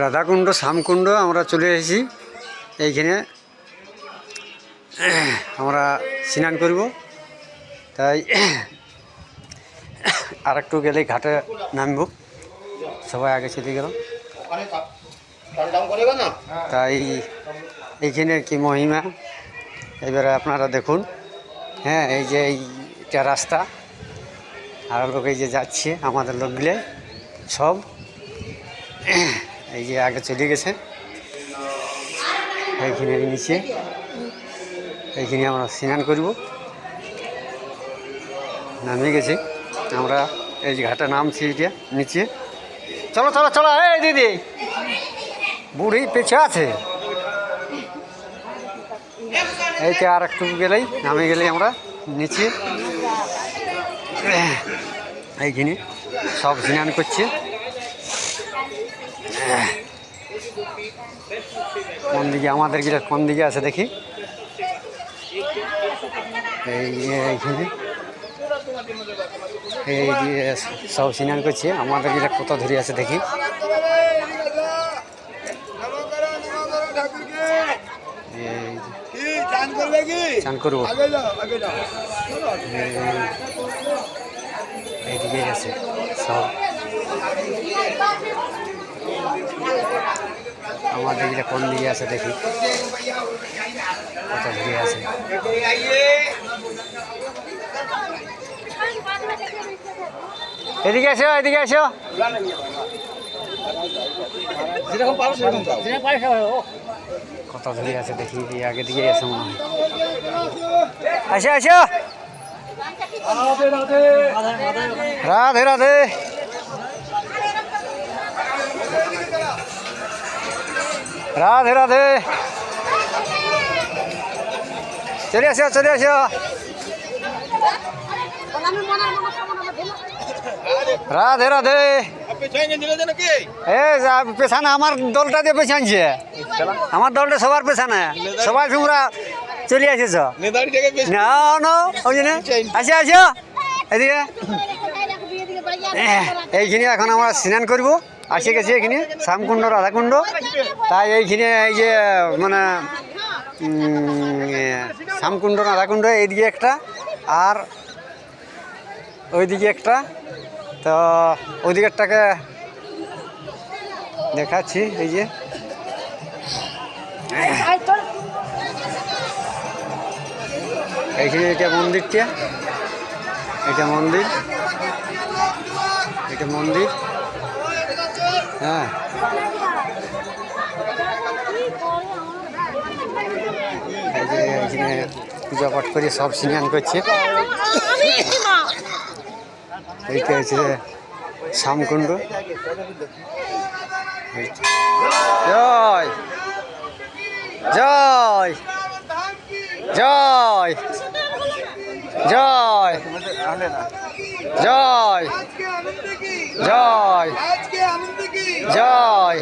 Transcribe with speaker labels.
Speaker 1: রাধাকুণ্ড শ্যামকুণ্ড আমরা চলে এসেছি। এইখানে আমরা স্নান করব, তাই আর একটু গেলে ঘাটে নামব। সবাই আগে চলে গেল, তাই এইখানের কি মহিমা এবারে আপনারা দেখুন। হ্যাঁ, এই যে এইটা রাস্তা, আর লোক এই যে যাচ্ছে, আমাদের লোকগুলো সব এই যে আগে চলে গেছে। এইখানে নিচে এইখানে আমরা স্নান করব, নামিয়ে গেছি আমরা। এই যে ঘাটে নামছি, এটা নিচে। চলো চলো চলো, এই দিদি বুড়ি পেছে আছে। এইটা আর একটু গেলেই নামে গেলেই আমরা নিচে। এইখানে সব স্নান করছে। কোন দিকে আমাদের গিয়ে কোন দিকে আছে দেখি। এইখানে এই যে সব স্নান করছে, আমাদের গিয়ে কত ধরে আছে দেখি। চান করবো, এইদিকে আছে সব। আমাদের দিকে কোন দিকে আছে দেখি, কত ধরে আছে। এদিকে এসো, এদিকে এসো। কত ধরে আছে দেখি, আগে দিকে আছে মনে হয়। আসো আসো, রাধে রাধে। রাধে রাধে, চলে আসো চলে আসো। রাধে রাধে। পেছানা আমার দলটা দিয়ে পেছানছে, আমার দলটা সবার পেছানা, সবাই তোমরা চলে আসেছ না না, ওই জন্য আসো আসো এদিকে। এইখানে এখন আমরা স্নান করব, আসে গেছি এখানে শ্যামকুণ্ড রাধাকুণ্ড। তাই এইখানে এই যে মানে শ্যামকুণ্ড রাধাকুণ্ড এইদিকে একটা, আর ওইদিকে একটা। তো ওইদিকেরটাকে দেখাচ্ছি। এই যে এইখানে এটা মন্দিরটা, এটা মন্দির, এটা মন্দির। হ্যাঁ, এই যে এইখানে পূজা পাঠ করে সব স্নান করছে। এইটা হচ্ছে শ্যামকুণ্ড। জয় জয় জয় জয় জয় জয় জয়।